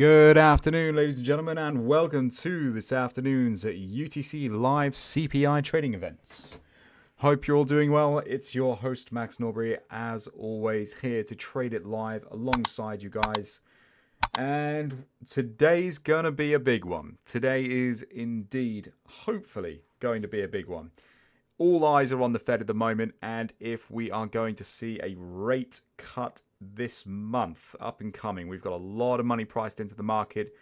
Good afternoon, ladies and gentlemen, and welcome to this afternoon's UTC live CPI trading events. Hope you're all doing well. It's your host, Max Norbury, as always, here to trade it live alongside you guys. And today's going to be a big one. Today is indeed, hopefully, going to be a big one. All eyes are on the Fed at the moment, and if we are going to see a rate cut this month, up and coming, we've got a lot of money priced into the market,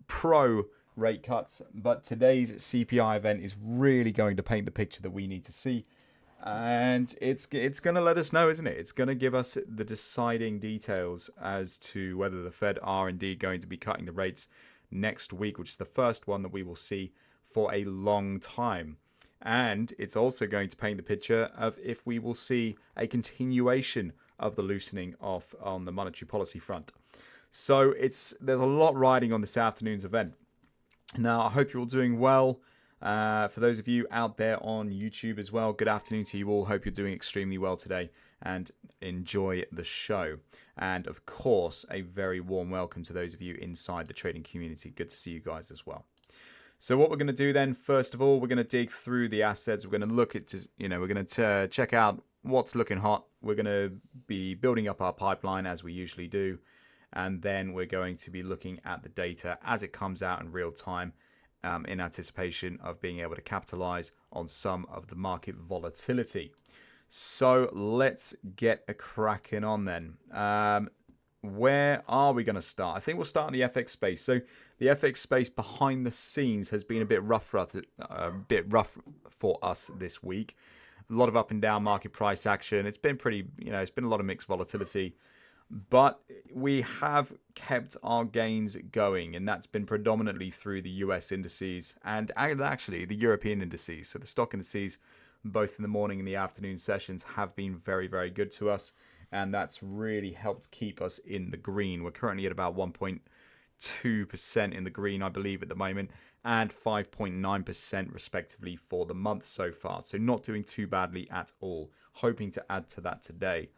pro rate cuts, but today's CPI event is really going to paint the picture that we need to see, and it's going to let us know, isn't it? It's going to give us the deciding details as to whether the Fed are indeed going to be cutting the rates next week, which is the first one that we will see for a long time. And it's also going to paint the picture of if we will see a continuation of the loosening off on the monetary policy front. So there's a lot riding on this afternoon's event. Now, I hope you're all doing well. For those of you out there on YouTube as well, good afternoon to you all. Hope you're doing extremely well today and enjoy the show. And of course, a very warm welcome to those of you inside the trading community. Good to see you guys as well. So what we're going to do then, first of all, we're going to dig through the assets. We're going to look at, we're going to check out what's looking hot. We're going to be building up our pipeline as we usually do. And then we're going to be looking at the data as it comes out in real time in anticipation of being able to capitalize on some of the market volatility. So let's get a cracking on then. Where are we going to start? I think we'll start in the FX space. So the FX space behind the scenes has been a bit rough for us this week. A lot of up and down market price action. It's been pretty, it's been a lot of mixed volatility, but we have kept our gains going, and that's been predominantly through the US indices and actually the European indices. So the stock indices, both in the morning and the afternoon sessions, have been very, very good to us. And that's really helped keep us in the green. We're currently at about 1.2% in the green, I believe, at the moment, and 5.9% respectively for the month so far. So not doing too badly at all. Hoping to add to that today.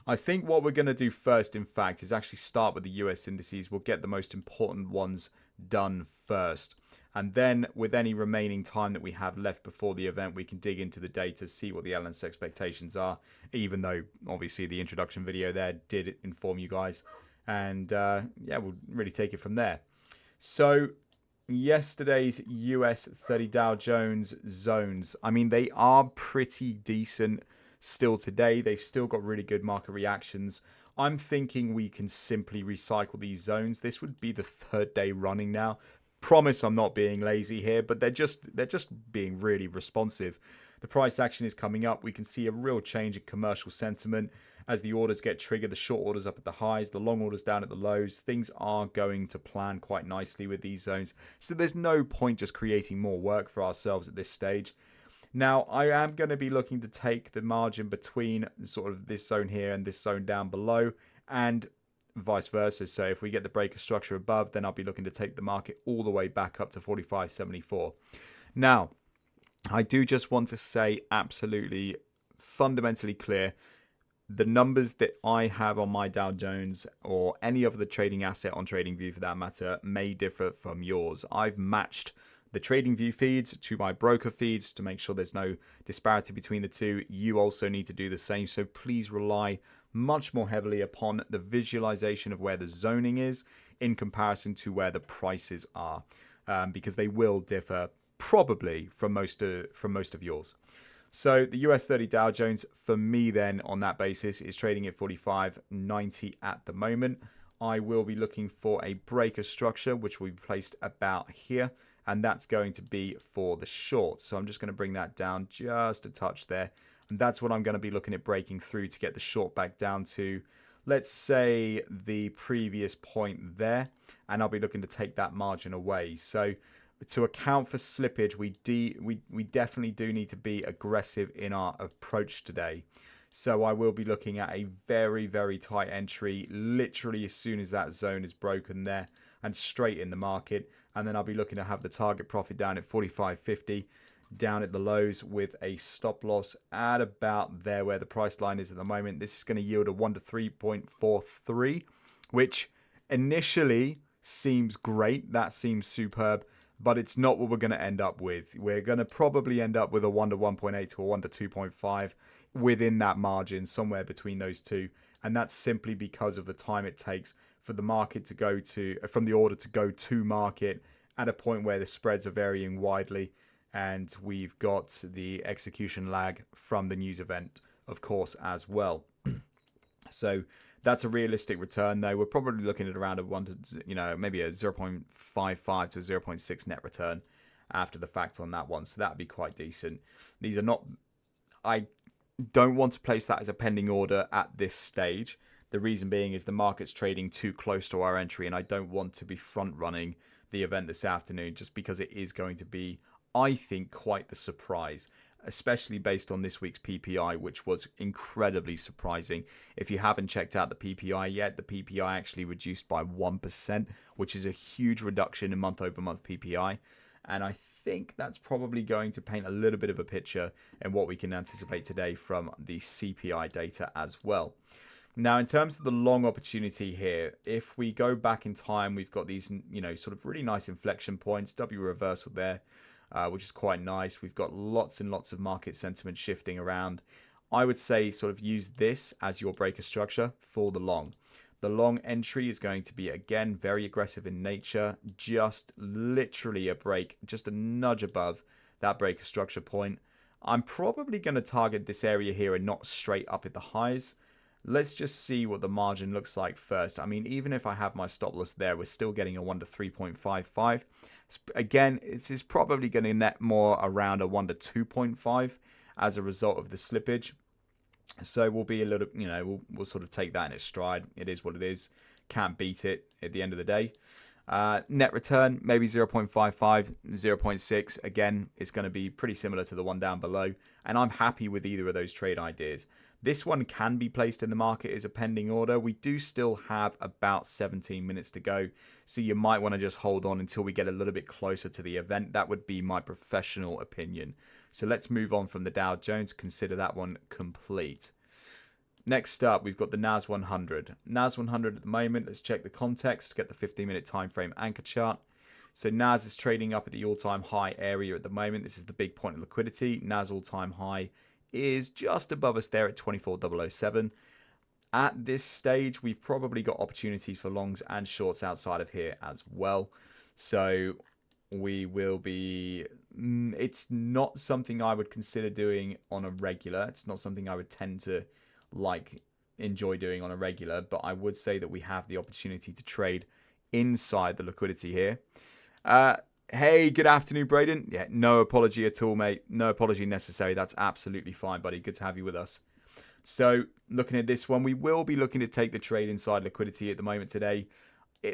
I think what we're going to do first, in fact, is actually start with the US indices. We'll get the most important ones done first. And then with any remaining time that we have left before the event, we can dig into the data, see what the analysts' expectations are, even though obviously the introduction video there did inform you guys. And we'll really take it from there. So yesterday's US 30 Dow Jones zones, I mean, they are pretty decent still today. They've still got really good market reactions. I'm thinking we can simply recycle these zones. This would be the third day running now. Promise I'm not being lazy here, but they're just being really responsive. The price action is coming up. We can see a real change in commercial sentiment as the orders get triggered. The short orders up at the highs, the long orders down at the lows. Things are going to plan quite nicely with these zones. So there's no point just creating more work for ourselves at this stage. Now, I am going to be looking to take the margin between sort of this zone here and this zone down below, and vice versa. So if we get the breaker structure above, then I'll be looking to take the market all the way back up to 45.74. Now, I do just want to say absolutely fundamentally clear, the numbers that I have on my Dow Jones or any of the trading asset on TradingView for that matter may differ from yours. I've matched the TradingView feeds to my broker feeds to make sure there's no disparity between the two. You also need to do the same. So please rely much more heavily upon the visualization of where the zoning is in comparison to where the prices are, because they will differ probably from most of yours. So the US 30 Dow Jones for me then on that basis is trading at 45.90 at the moment. I will be looking for a breaker structure which will be placed about here, and that's going to be for the short. So I'm just going to bring that down just a touch there. And that's what I'm going to be looking at breaking through to get the short back down to, let's say, the previous point there. And I'll be looking to take that margin away. So to account for slippage, we definitely do need to be aggressive in our approach today. So I will be looking at a very, very tight entry literally as soon as that zone is broken there and straight in the market. And then I'll be looking to have the target profit down at 45.50, down at the lows with a stop loss at about there where the price line is at the moment. This is going to yield a 1 to 3.43, which initially seems great. That seems superb, but it's not what we're going to end up with. We're going to probably end up with a 1 to 1.8 to a 1 to 2.5 within that margin, somewhere between those two. And that's simply because of the time it takes for the market to go to, from the order to go to market at a point where the spreads are varying widely. And we've got the execution lag from the news event, of course, as well. So that's a realistic return, though. We're probably looking at around a 1 to, maybe a 0.55 to a 0.6 net return after the fact on that one. So that'd be quite decent. These are not, I don't want to place that as a pending order at this stage. The reason being is the market's trading too close to our entry, and I don't want to be front running the event this afternoon just because it is going to be, I think, quite the surprise, especially based on this week's PPI, which was incredibly surprising. If you haven't checked out the PPI yet, the PPI actually reduced by 1%, which is a huge reduction in month-over-month PPI. And I think that's probably going to paint a little bit of a picture in what we can anticipate today from the CPI data as well. Now, in terms of the long opportunity here, if we go back in time, we've got these, sort of really nice inflection points, W reversal there, which is quite nice. We've got lots and lots of market sentiment shifting around. I would say sort of use this as your breaker structure for the long. The long entry is going to be, again, very aggressive in nature, just literally a break, just a nudge above that breaker structure point. I'm probably going to target this area here and not straight up at the highs. Let's just see what the margin looks like first. I mean, even if I have my stop loss there, we're still getting a 1 to 3.55. Again, this is probably going to net more around a 1 to 2.5 as a result of the slippage. So we'll be a little, we'll sort of take that in its stride. It is what it is. Can't beat it at the end of the day. Net return, maybe 0.55, 0.6. Again, it's going to be pretty similar to the one down below. And I'm happy with either of those trade ideas. This one can be placed in the market as a pending order. We do still have about 17 minutes to go. So you might want to just hold on until we get a little bit closer to the event. That would be my professional opinion. So let's move on from the Dow Jones. Consider that one complete. Next up, we've got the NAS 100. NAS 100 at the moment, let's check the context, get the 15-minute time frame anchor chart. So NAS is trading up at the all-time high area at the moment. This is the big point of liquidity. NAS all-time high is just above us there at 24,007. At this stage, we've probably got opportunities for longs and shorts outside of here as well. So we will be, it's not something I would consider doing on a regular. It's not something I would tend to enjoy doing on a regular, but I would say that we have the opportunity to trade inside the liquidity here. Hey, good afternoon, Braden. Yeah, no apology at all, mate. No apology necessary. That's absolutely fine, buddy. Good to have you with us. So looking at this one, we will be looking to take the trade inside liquidity at the moment today.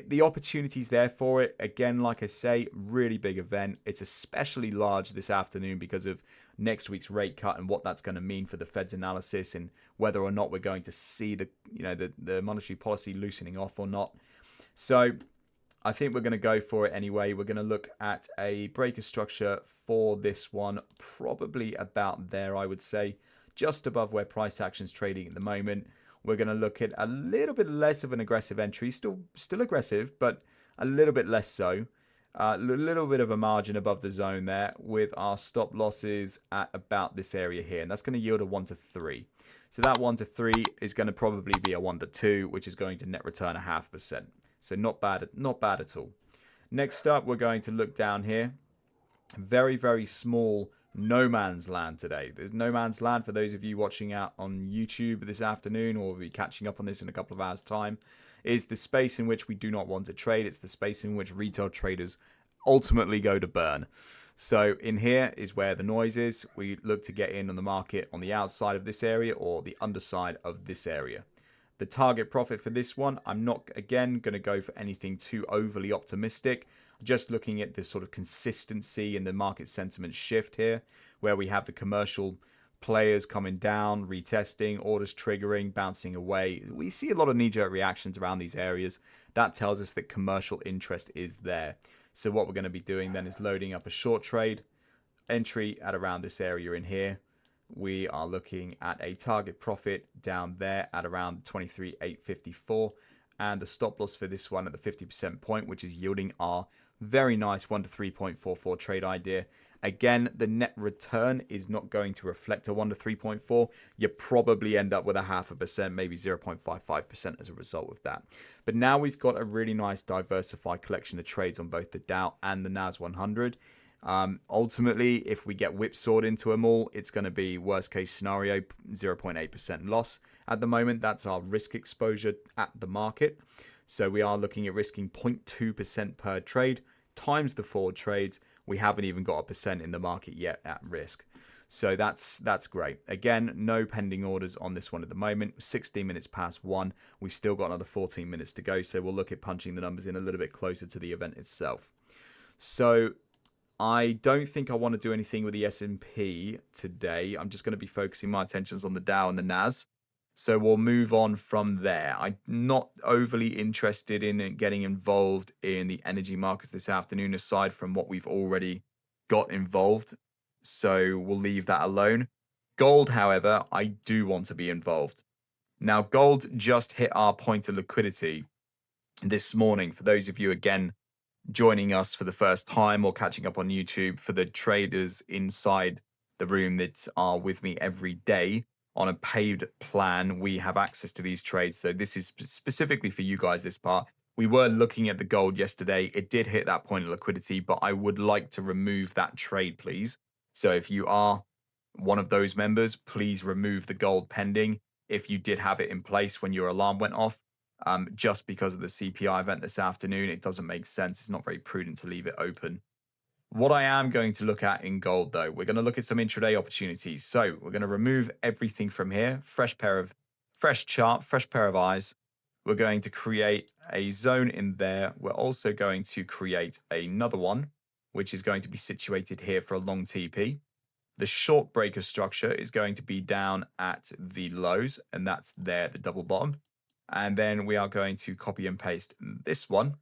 The opportunity's there for it. Again, like I say, really big event. It's especially large this afternoon because of next week's rate cut and what that's going to mean for the Fed's analysis and whether or not we're going to see the monetary policy loosening off or not. So I think we're going to go for it anyway. We're going to look at a breaker structure for this one, probably about there, I would say, just above where price action's trading at the moment. We're going to look at a little bit less of an aggressive entry, still aggressive, but a little bit less so. A little bit of a margin above the zone there with our stop losses at about this area here. And that's going to yield a 1 to 3. So that 1 to 3 is going to probably be a 1 to 2, which is going to net return 0.5%. So not bad at all. Next up, we're going to look down here. Very, very small no man's land today. There's no man's land for those of you watching out on YouTube this afternoon, or will be catching up on this in a couple of hours' time. Is the space in which we do not want to trade. It's the space in which retail traders ultimately go to burn. So in here is where the noise is. We look to get in on the market on the outside of this area or the underside of this area. The target profit for this one, I'm not, again, going to go for anything too overly optimistic. Just looking at this sort of consistency in the market sentiment shift here, where we have the commercial players coming down, retesting, orders triggering, bouncing away. We see a lot of knee-jerk reactions around these areas. That tells us that commercial interest is there. So what we're going to be doing then is loading up a short trade entry at around this area in here. We are looking at a target profit down there at around 23,854. and the stop loss for this one at the 50% point, which is yielding our very nice 1 to 3.44 trade idea. Again, the net return is not going to reflect a 1 to 3.4. You probably end up with a 0.5%, maybe 0.55% as a result of that. But now we've got a really nice diversified collection of trades on both the Dow and the NAS 100. Ultimately, if we get whipsawed into them all, it's going to be worst case scenario 0.8% loss. At the moment, that's our risk exposure at the market. So we are looking at risking 0.2% per trade times the 4 trades. We haven't even got a percent in the market yet at risk. So that's great. Again, no pending orders on this one at the moment. 16 minutes past 1. We've still got another 14 minutes to go. So we'll look at punching the numbers in a little bit closer to the event itself. So I don't think I want to do anything with the S&P today. I'm just going to be focusing my attentions on the Dow and the NAS. So we'll move on from there. I'm not overly interested in getting involved in the energy markets this afternoon, aside from what we've already got involved. So we'll leave that alone. Gold, however, I do want to be involved. Now, gold just hit our point of liquidity this morning. For those of you, again, joining us for the first time or catching up on YouTube, for the traders inside the room that are with me every day on a paid plan, we have access to these trades. So this is specifically for you guys, this part. We were looking at the gold yesterday. It did hit that point of liquidity, but I would like to remove that trade, please. So if you are one of those members, please remove the gold pending if you did have it in place when your alarm went off. Just because of the CPI event this afternoon, it doesn't make sense. It's not very prudent to leave it open. What I am going to look at in gold, though, we're going to look at some intraday opportunities. So we're going to remove everything from here. Fresh chart, fresh pair of eyes. We're going to create a zone in there. We're also going to create another one, which is going to be situated here for a long TP. The short breaker structure is going to be down at the lows, and that's there, the double bottom. And then we are going to copy and paste this one,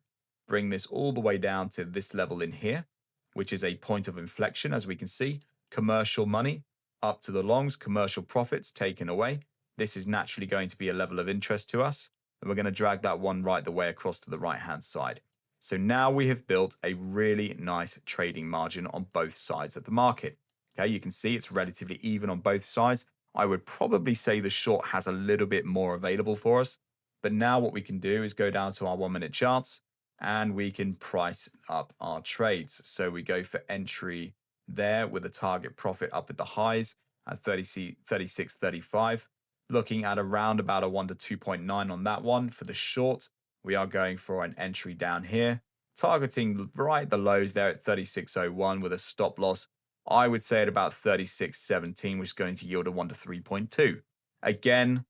bring this all the way down to this level in here, which is a point of inflection, as we can see. Commercial money up to the longs, commercial profits taken away. This is naturally going to be a level of interest to us. And we're going to drag that one right the way across to the right-hand side. So now we have built a really nice trading margin on both sides of the market. Okay, you can see it's relatively even on both sides. I would probably say the short has a little bit more available for us. But now what we can do is go down to our 1-minute charts and we can price up our trades. So we go for entry there with a target profit up at the highs at 36.35. Looking at around about a 1 to 2.9 on that one. For the short, we are going for an entry down here, targeting right the lows there at 36.01 with a stop loss, I would say at about 36.17, which is going to yield a 1 to 3.2. Again,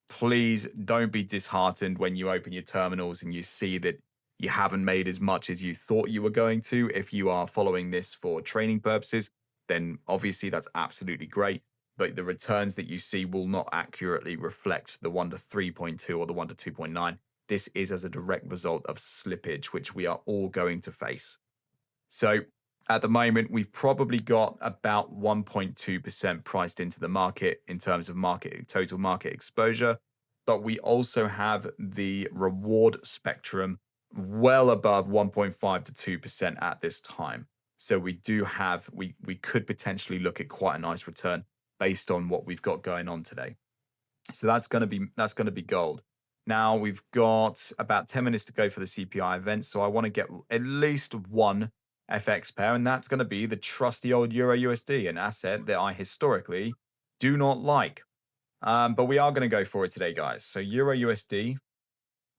please don't be disheartened when you open your terminals and you see that you haven't made as much as you thought you were going to. If you are following this for training purposes, then obviously that's absolutely great. But the returns that you see will not accurately reflect the 1 to 3.2 or the 1 to 2.9. This is as a direct result of slippage, which we are all going to face. So at the moment, we've probably got about 1.2% priced into the market in terms of total market exposure. But we also have the reward spectrum well above 1.5 to 2% at this time. So we could potentially look at quite a nice return based on what we've got going on today. So that's going to be gold. Now we've got about 10 minutes to go for the CPI event. So I want to get at least one FX pair, and that's going to be the trusty old Euro USD, an asset that I historically do not like. But we are going to go for it today, guys. So Euro USD,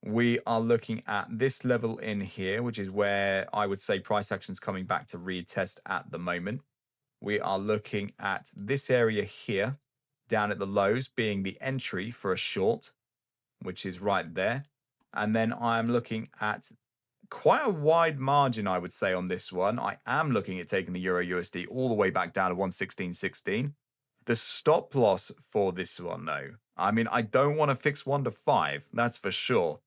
we are looking at this level in here, which is where I would say price action's coming back to retest at the moment. We are looking at this area here, down at the lows, being the entry for a short, which is right there. And then I'm looking at quite a wide margin, I would say, on this one. I am looking at taking the Euro USD all the way back down to 116.16. The stop loss for this one, though, I mean, I don't want to fix 1 to 5, that's for sure.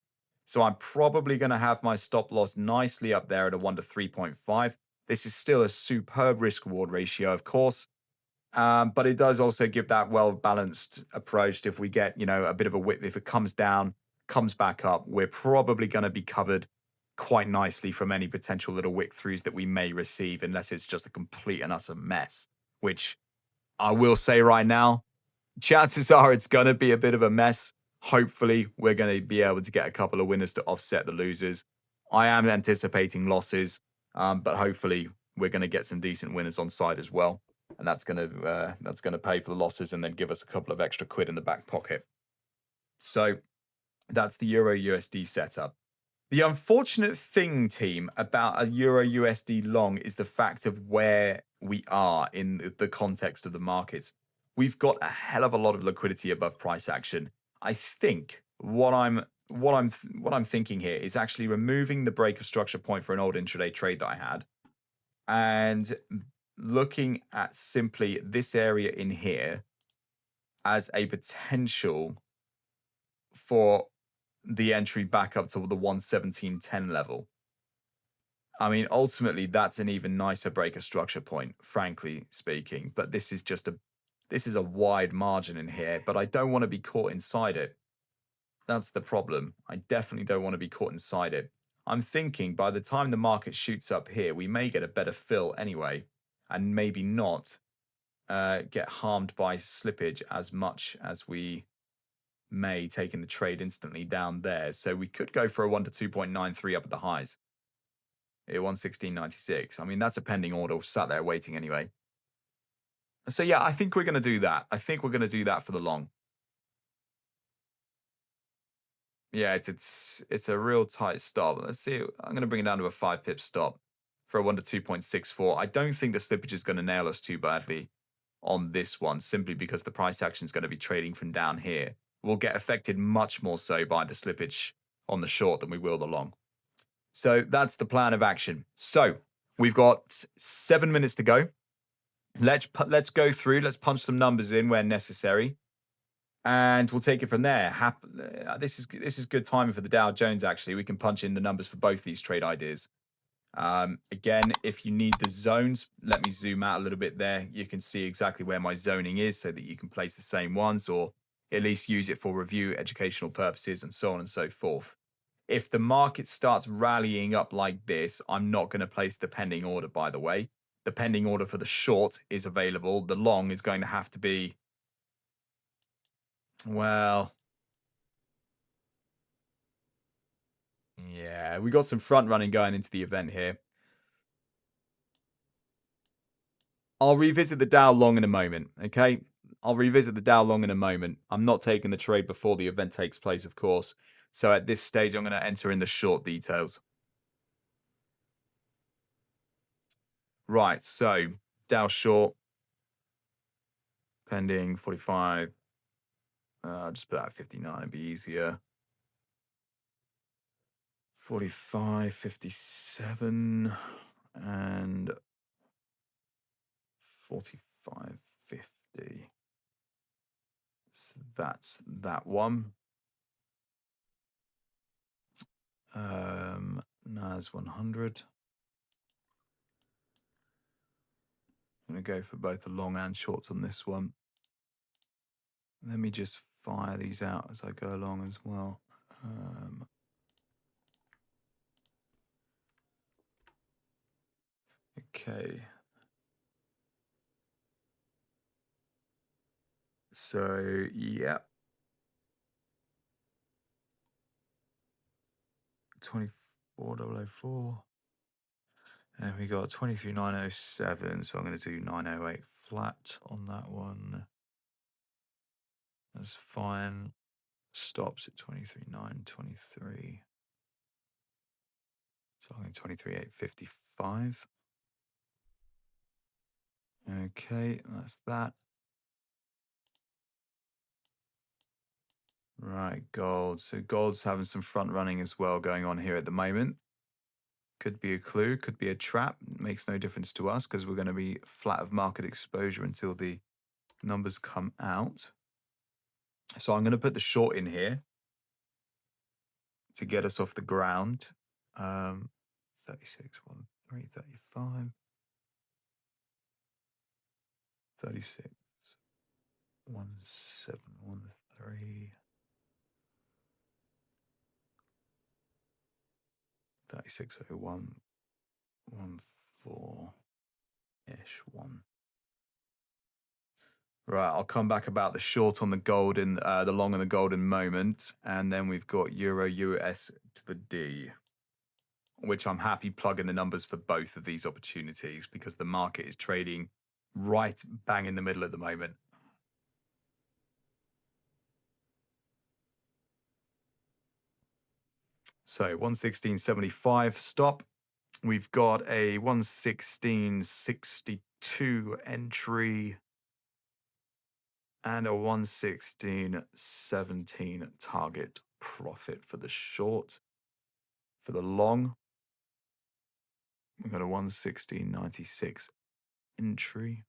So I'm probably going to have my stop loss nicely up there at a 1 to 3.5. This is still a superb risk-reward ratio, of course. But it does also give that well-balanced approach. If we get, a bit of a whip, if it comes down, comes back up, we're probably going to be covered quite nicely from any potential little wick throughs that we may receive, unless it's just a complete and utter mess, which I will say right now, chances are it's going to be a bit of a mess. Hopefully, we're going to be able to get a couple of winners to offset the losers. I am anticipating losses, but hopefully, we're going to get some decent winners on side as well, and that's going to pay for the losses and then give us a couple of extra quid in the back pocket. So that's the Euro USD setup. The unfortunate thing, team, about a Euro USD long is the fact of where we are in the context of the markets. We've got a hell of a lot of liquidity above price action. I think what I'm thinking here is actually removing the break of structure point for an old intraday trade that I had, and looking at simply this area in here as a potential for the entry back up to the 117.10 level. I mean, ultimately, that's an even nicer break of structure point, frankly speaking. But this is a wide margin in here, but I don't want to be caught inside it. That's the problem. I definitely don't want to be caught inside it. I'm thinking by the time the market shoots up here, we may get a better fill anyway, and maybe not get harmed by slippage as much as we may, taking the trade instantly down there. So we could go for a 1 to 2.93 up at the highs. 116.96. I mean, that's a pending order sat there waiting anyway. So yeah, I think we're going to do that. I think we're going to do that for the long. Yeah, it's a real tight stop. Let's see. I'm going to bring it down to a 5 pip stop for a 1 to 2.64. I don't think the slippage is going to nail us too badly on this one, simply because the price action is going to be trading from down here. We'll get affected much more so by the slippage on the short than we will the long. So that's the plan of action. So we've got 7 minutes to go. Let's go through. Let's punch some numbers in where necessary, and we'll take it from there. This is good timing for the Dow Jones. Actually, we can punch in the numbers for both these trade ideas. Again, if you need the zones, let me zoom out a little bit there. You can see exactly where my zoning is, so that you can place the same ones, or at least use it for review, educational purposes, and so on and so forth. If the market starts rallying up like this, I'm not going to place the pending order, by the way. The pending order for the short is available. The long is going to have to be, well, yeah, we got some front running going into the event here. I'll revisit the Dow long in a moment, okay? I'll revisit the Dow long in a moment. I'm not taking the trade before the event takes place, of course. So at this stage, I'm going to enter in the short details. Right, so Dow short, pending 45. I'll just put that at 59, it'd be easier. 45, 57, and 45, 50. So that's that one. NAS 100. I'm going to go for both the long and shorts on this one. Let me just fire these out as I go along as well. Okay. So, yeah. 24004. And we got 23907. So I'm going to do 908 flat on that one. That's fine. Stops at 23,923. So I'm going 23,855. Okay, that's that. Right, gold. So gold's having some front running as well going on here at the moment. Could be a clue, could be a trap. Makes no difference to us because we're going to be flat of market exposure until the numbers come out. So I'm going to put the short in here to get us off the ground. 36, 13, 35, 36, 1713. 3601, 14-ish, 1. Right, I'll come back about the short on the gold and the long on the gold in a moment. And then we've got Euro US to the D, which I'm happy plugging the numbers for both of these opportunities because the market is trading right bang in the middle at the moment. So 116.75 stop. We've got a 116.62 entry and a 116.17 target profit for the short. For the long, we've got a 116.96 entry.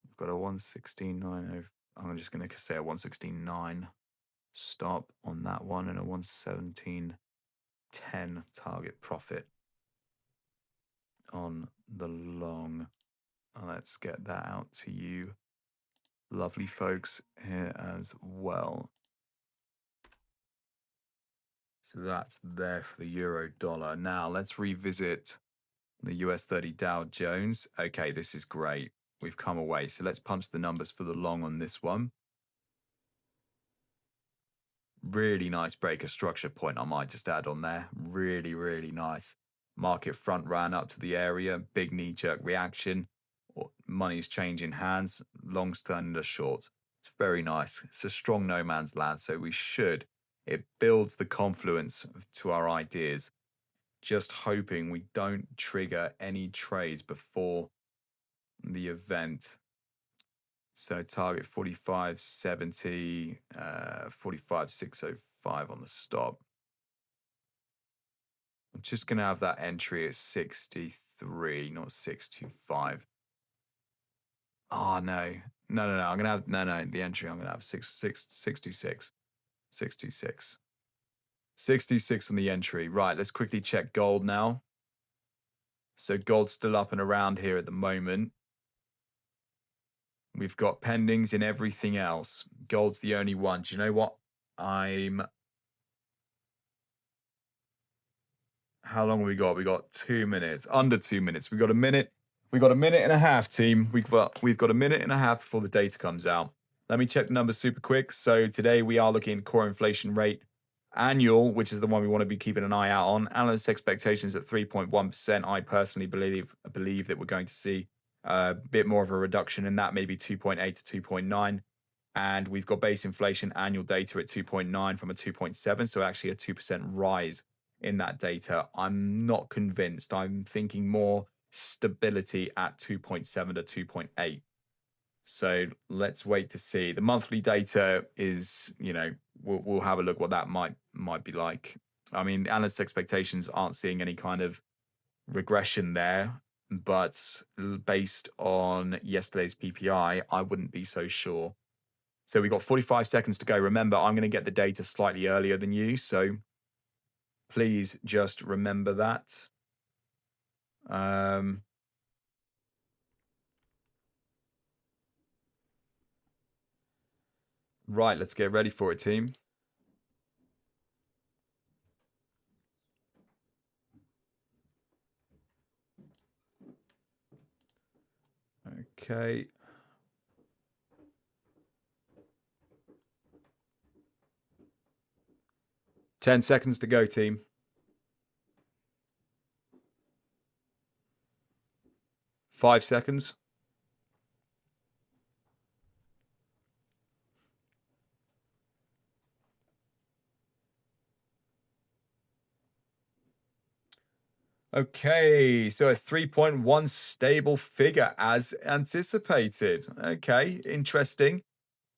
We've got a 116.90. I'm just going to say a 116.9 stop on that one and a 117.10 target profit on the long. Let's get that out to you, lovely folks, here as well. So that's there for the euro dollar. Now let's revisit the US 30 Dow Jones. Okay, this is great. We've come away. So let's punch the numbers for the long on this one. Really nice breaker structure point, I might just add on there. Really, really nice. Market front ran up to the area, big knee-jerk reaction. Money's changing hands, longs turning to shorts. It's very nice. It's a strong no man's land, so it builds the confluence to our ideas. Just hoping we don't trigger any trades before the event. So target 45.70, 45.605 on the stop. I'm just going to have that entry at 63, not 625. Oh, no. No. I'm going to have, the entry I'm going to have 626. 626. 66 on the entry. Right, let's quickly check gold now. So gold's still up and around here at the moment. We've got pendings in everything else. Gold's the only one. Do you know what? How long have we got? We got 2 minutes. Under 2 minutes. We got a minute. We got a minute and a half, team. We've got a minute and a half before the data comes out. Let me check the numbers super quick. So today we are looking at core inflation rate annual, which is the one we want to be keeping an eye out on. Analyst expectations at 3.1%. I personally believe that we're going to see a bit more of a reduction in that, maybe 2.8 to 2.9. And we've got base inflation annual data at 2.9 from a 2.7. So actually a 2% rise in that data. I'm not convinced. I'm thinking more stability at 2.7 to 2.8. So let's wait to see. The monthly data is, we'll have a look what that might be like. I mean, analyst expectations aren't seeing any kind of regression there, but based on yesterday's PPI, I wouldn't be so sure. So we've got 45 seconds to go. Remember, I'm going to get the data slightly earlier than you, so please just remember that. Right, let's get ready for it, team. Okay. Ten seconds to go, team. 5 seconds. Okay, so a 3.1 stable figure as anticipated. Okay, interesting.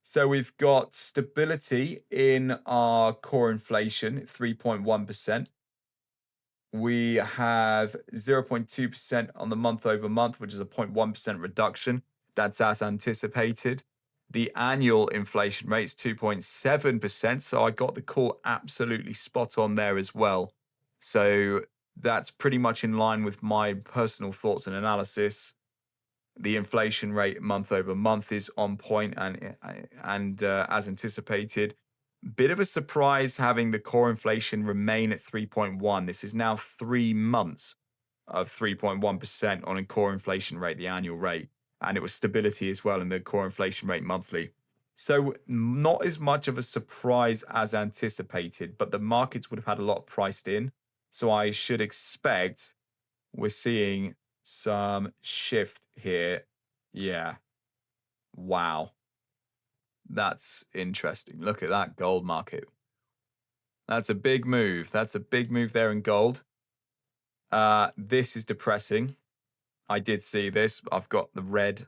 So we've got stability in our core inflation, 3.1%. We have 0.2% on the month over month, which is a 0.1% reduction. That's as anticipated. The annual inflation rate is 2.7%. So I got the call absolutely spot on there as well. So that's pretty much in line with my personal thoughts and analysis. The inflation rate month over month is on point and as anticipated. Bit of a surprise having the core inflation remain at 3.1. This is now 3 months of 3.1% on a core inflation rate, the annual rate. And it was stability as well in the core inflation rate monthly. So not as much of a surprise as anticipated, but the markets would have had a lot priced in. So I should expect we're seeing some shift here. Yeah. Wow. That's interesting. Look at that gold market. That's a big move. That's a big move there in gold. This is depressing. I did see this. I've got the red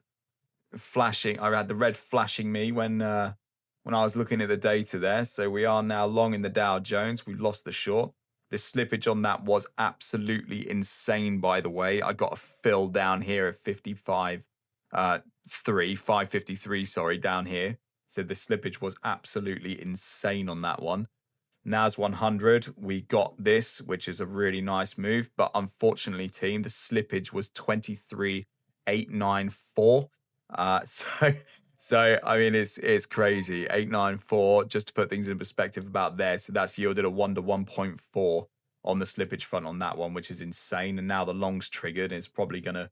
flashing. I had the red flashing me when I was looking at the data there. So we are now long in the Dow Jones. We lost the short. The slippage on that was absolutely insane, by the way. I got a fill down here at 553, sorry, down here. So the slippage was absolutely insane on that one. NAS 100, we got this, which is a really nice move. But unfortunately, team, the slippage was 23,894. So, so I mean, it's crazy. 894, just to put things in perspective about there. So that's yielded a 1 to 1.4 on the slippage front on that one, which is insane. And now the long's triggered. And it's probably gonna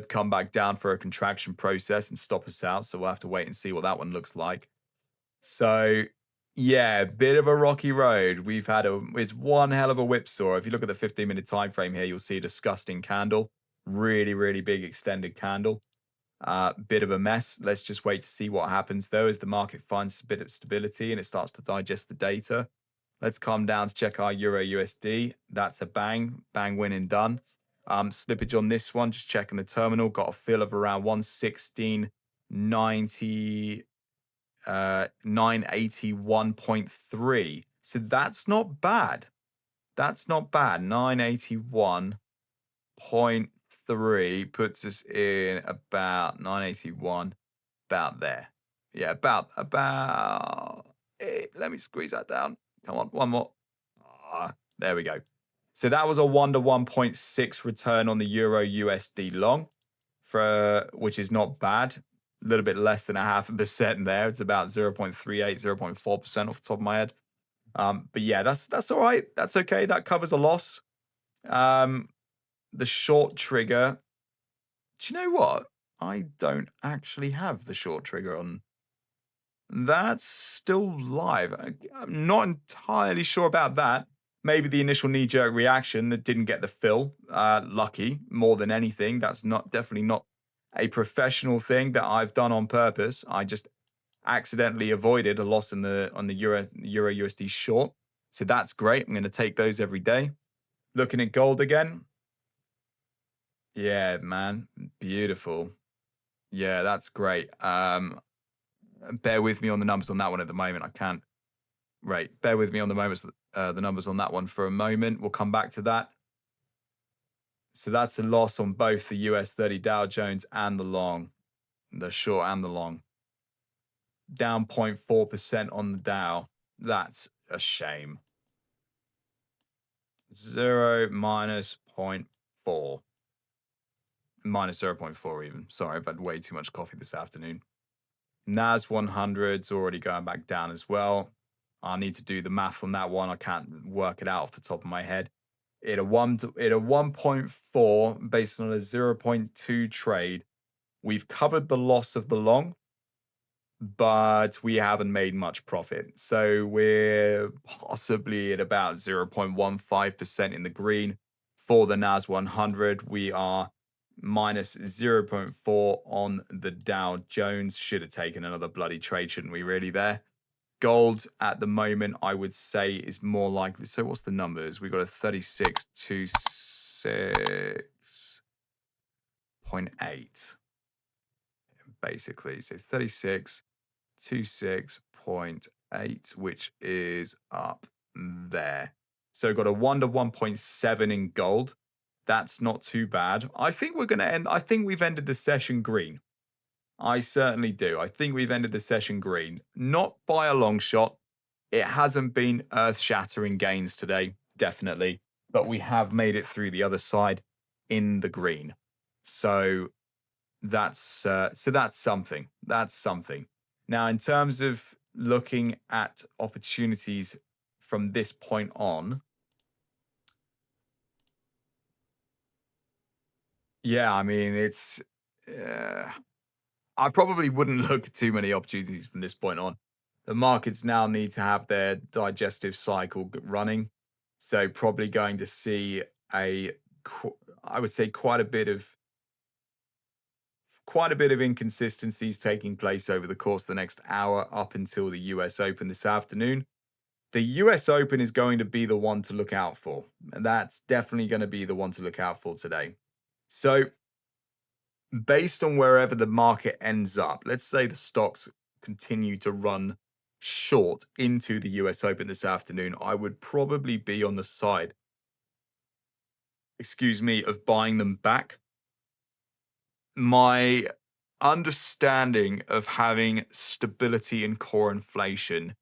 come back down for a contraction process and stop us out. So we'll have to wait and see what that one looks like. So yeah, bit of a rocky road. It's one hell of a whipsaw. If you look at the 15-minute time frame here, you'll see a disgusting candle. Really, really big extended candle. Bit of a mess. Let's just wait to see what happens though as the market finds a bit of stability and it starts to digest the data. Let's calm down to check our Euro USD. That's a bang win and done. Slippage on this one, just checking the terminal. Got a fill of around 116.90. 981.3. So that's not bad. That's not bad. 981.3 puts us in about 981, about there. Yeah, about. Let me squeeze that down. Come on, one more. There we go. So that was a 1 to 1.6 return on the Euro USD long, which is not bad. A little bit less than 0.5% there. It's about 0.38, 0.4% off the top of my head. But yeah, that's all right. That's okay. That covers a loss. The short trigger. Do you know what? I don't actually have the short trigger on. That's still live. I'm not entirely sure about that. Maybe the initial knee-jerk reaction that didn't get the fill. Lucky more than anything. That's definitely not a professional thing that I've done on purpose. I just accidentally avoided a loss on the Euro USD short. So that's great. I'm going to take those every day. Looking at gold again. Yeah, man. Beautiful. Yeah, that's great. Bear with me on the numbers on that one at the moment. I can't. Right. Bear with me on the numbers on that one for a moment. We'll come back to that. So that's a loss on both the US 30 Dow Jones and the long, the short and the long. Down 0.4% on the Dow. That's a shame. 0 minus 0.4. Minus 0.4 even. Sorry, I've had way too much coffee this afternoon. NAS 100's already going back down as well. I need to do the math on that one. I can't work it out off the top of my head. At a 1.4 based on a 0.2 trade, we've covered the loss of the long, but we haven't made much profit. So we're possibly at about 0.15% in the green. For the NAS 100, we are minus 0.4 on the Dow Jones. Should have taken another bloody trade, shouldn't we, really, there? Gold at the moment, I would say, is more likely. So what's the numbers? We got a 36.26.8, basically. So 36.26.8, which is up there. So got a 1 to 1.7 in gold. That's not too bad. I think we're going to end. I think we've ended the session green. I certainly do. I think we've ended the session green. Not by a long shot. It hasn't been earth-shattering gains today, definitely. But we have made it through the other side in the green. So that's something. That's something. Now, in terms of looking at opportunities from this point on, yeah, I mean, uh, I probably wouldn't look at too many opportunities from this point on. The markets now need to have their digestive cycle running. So probably going to see a, I would say quite a bit of inconsistencies taking place over the course of the next hour up until the US Open this afternoon. The US Open is going to be the one to look out for. And that's definitely going to be the one to look out for today. So based on wherever the market ends up, let's say the stocks continue to run short into the US Open this afternoon, I would probably be on the side, excuse me, of buying them back. My understanding of having stability in core inflation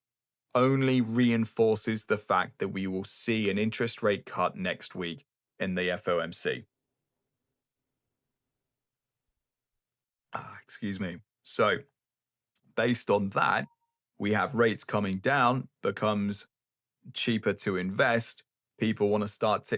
only reinforces the fact that we will see an interest rate cut next week in the FOMC. Excuse me. So, based on that, we have rates coming down, becomes cheaper to invest. People want to start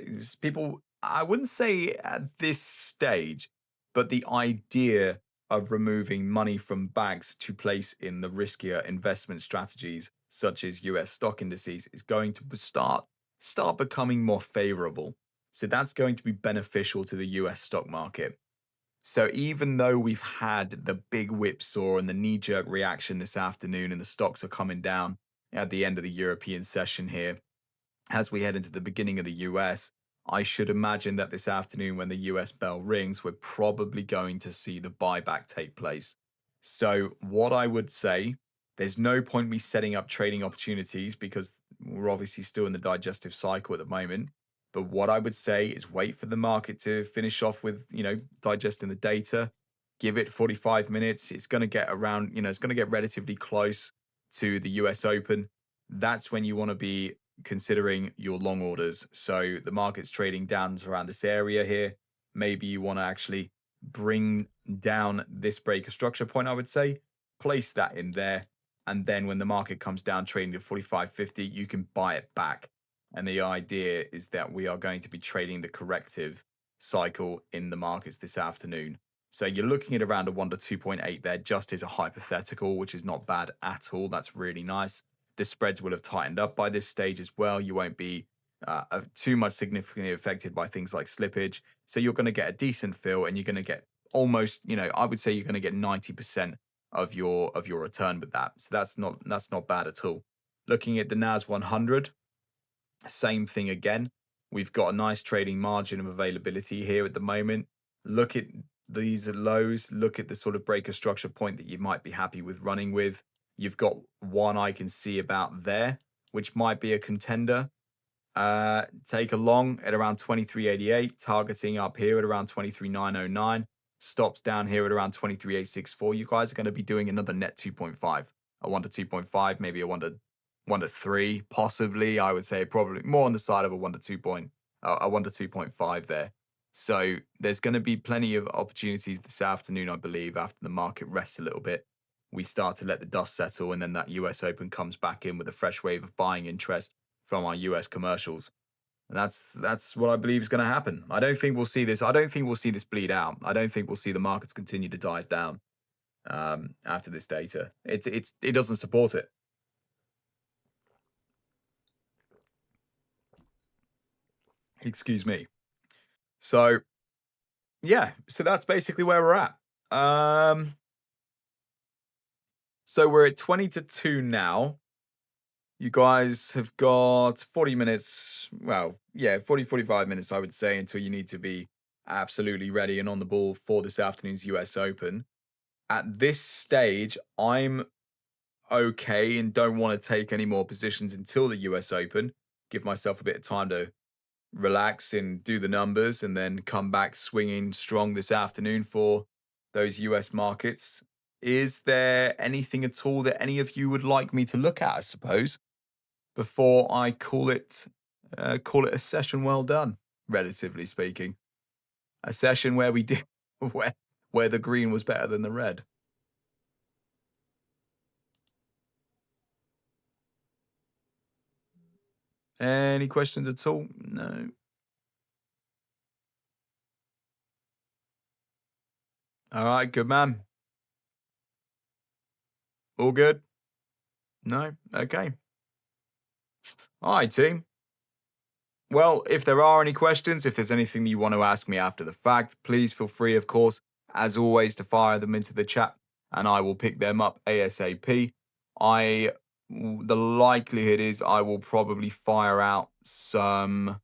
people, I wouldn't say at this stage, but the idea of removing money from banks to place in the riskier investment strategies such as US stock indices is going to start becoming more favorable. So that's going to be beneficial to the US stock market. So even though we've had the big whipsaw and the knee-jerk reaction this afternoon and the stocks are coming down at the end of the European session here, as we head into the beginning of the US, I should imagine that this afternoon when the US bell rings, we're probably going to see the buyback take place. So what I would say, there's no point me setting up trading opportunities because we're obviously still in the digestive cycle at the moment. But what I would say is wait for the market to finish off with, digesting the data. Give it 45 minutes. It's going to get around, it's going to get relatively close to the US Open. That's when you want to be considering your long orders. So the market's trading down to around this area here. Maybe you want to actually bring down this breaker structure point, I would say. Place that in there. And then when the market comes down trading to 45.50, you can buy it back. And the idea is that we are going to be trading the corrective cycle in the markets this afternoon. So you're looking at around a 1 to 2.8 there, just as a hypothetical, which is not bad at all. That's really nice. The spreads will have tightened up by this stage as well. You won't be too much significantly affected by things like slippage. So you're going to get a decent feel, and you're going to get almost, I would say you're going to get 90% of your return with that. So that's not bad at all. Looking at the NAS 100, same thing again. We've got a nice trading margin of availability here at the moment. Look at these lows. Look at the sort of breaker structure point that you might be happy with running with. You've got one I can see about there, which might be a contender. Take a long at around 23.88, targeting up here at around 23.909, stops down here at around 23.864. You guys are going to be doing another net 2.5, a 1 to 2.5, maybe a 1 to 3, possibly. I would say probably more on the side of a 1 to 2.5 there. So there's going to be plenty of opportunities this afternoon, I believe, after the market rests a little bit. We start to let the dust settle, and then that US Open comes back in with a fresh wave of buying interest from our US commercials. And that's what I believe is going to happen. I don't think we'll see this. I don't think we'll see this bleed out. I don't think we'll see the markets continue to dive down after this data. It doesn't support it. Excuse me. So yeah, so that's basically where we're at. So we're at 20 to 2 now. You guys have got 40 minutes. Well, yeah, 45 minutes, I would say, until you need to be absolutely ready and on the ball for this afternoon's US Open. At this stage, I'm okay and don't want to take any more positions until the US Open. Give myself a bit of time to relax and do the numbers and then come back swinging strong this afternoon for those US markets. Is there anything at all that any of you would like me to look at, I suppose, before I call it a session well done, relatively speaking? A session where we did where the green was better than the red. Any questions at all? No. All right, good man. All good? No? Okay. All right, team. Well, if there are any questions, if there's anything you want to ask me after the fact, please feel free, of course, as always, to fire them into the chat and I will pick them up ASAP. I, the likelihood is I will probably fire out some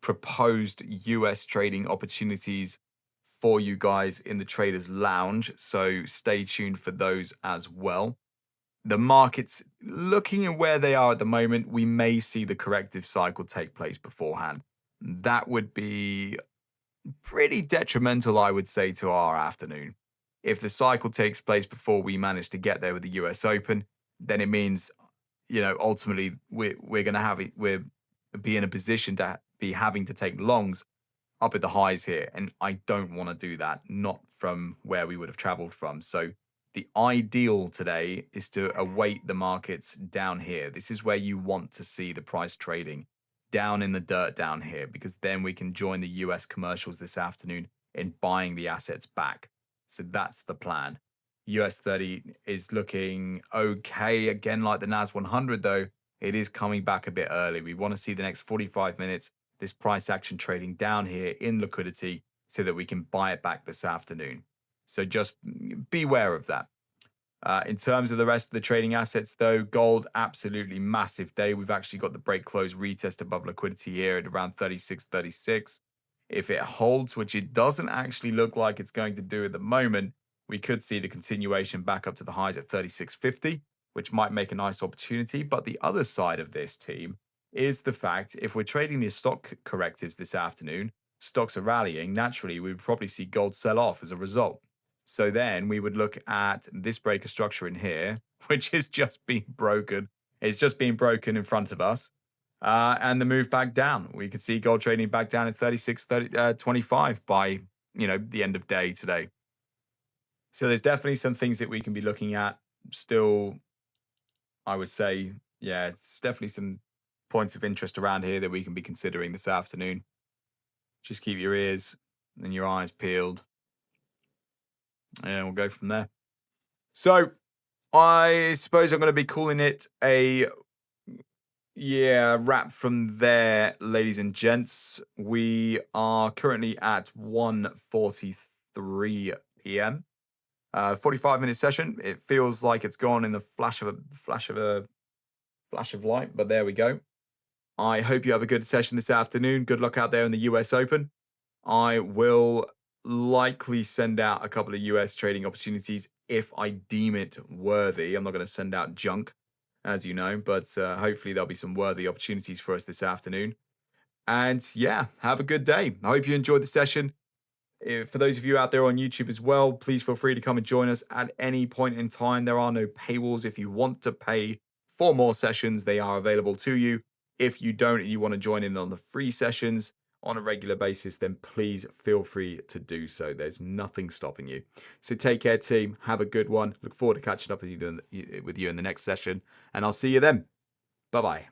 proposed US trading opportunities for you guys in the Traders Lounge. So stay tuned for those as well. The markets looking at where they are at the moment, we may see the corrective cycle take place beforehand. That would be pretty detrimental, I would say, to our afternoon. If the cycle takes place before we manage to get there with the US Open, then it means, ultimately we're going to have it, we're be in a position to be having to take longs up at the highs here. And I don't want to do that, not from where we would have traveled from. So the ideal today is to await the markets down here. This is where you want to see the price trading down in the dirt down here, because then we can join the US commercials this afternoon in buying the assets back. So that's the plan. US 30 is looking okay. Again, like the NAS 100, though, it is coming back a bit early. We want to see the next 45 minutes this price action trading down here in liquidity so that we can buy it back this afternoon. So just beware of that. In terms of the rest of the trading assets, though, gold, absolutely massive day. We've actually got the break close retest above liquidity here at around 36.36. If it holds, which it doesn't actually look like it's going to do at the moment, we could see the continuation back up to the highs at 36.50, which might make a nice opportunity. But the other side of this, team, is the fact if we're trading the stock correctives this afternoon, stocks are rallying, naturally, we would probably see gold sell off as a result. So then we would look at this breaker structure in here, which is just being broken. It's just being broken in front of us. And the move back down. We could see gold trading back down at 36.25 by, the end of day today. So there's definitely some things that we can be looking at. Still, I would say, yeah, it's definitely some points of interest around here that we can be considering this afternoon. Just keep your ears and your eyes peeled. And we'll go from there. So I suppose I'm going to be calling it a wrap from there, ladies and gents. We are currently at 1:43 p.m. 45-minute session. It feels like it's gone in the flash of light, but there we go. I hope you have a good session this afternoon. Good luck out there in the US Open. I will likely send out a couple of US trading opportunities if I deem it worthy. I'm not going to send out junk, as you know, but hopefully there'll be some worthy opportunities for us this afternoon. And yeah, have a good day. I hope you enjoyed the session. For those of you out there on YouTube as well, please feel free to come and join us at any point in time. There are no paywalls. If you want to pay for more sessions, they are available to you. If you don't and you want to join in on the free sessions on a regular basis, then please feel free to do so. There's nothing stopping you. So take care, team. Have a good one. Look forward to catching up with you in the next session, and I'll see you then. Bye-bye.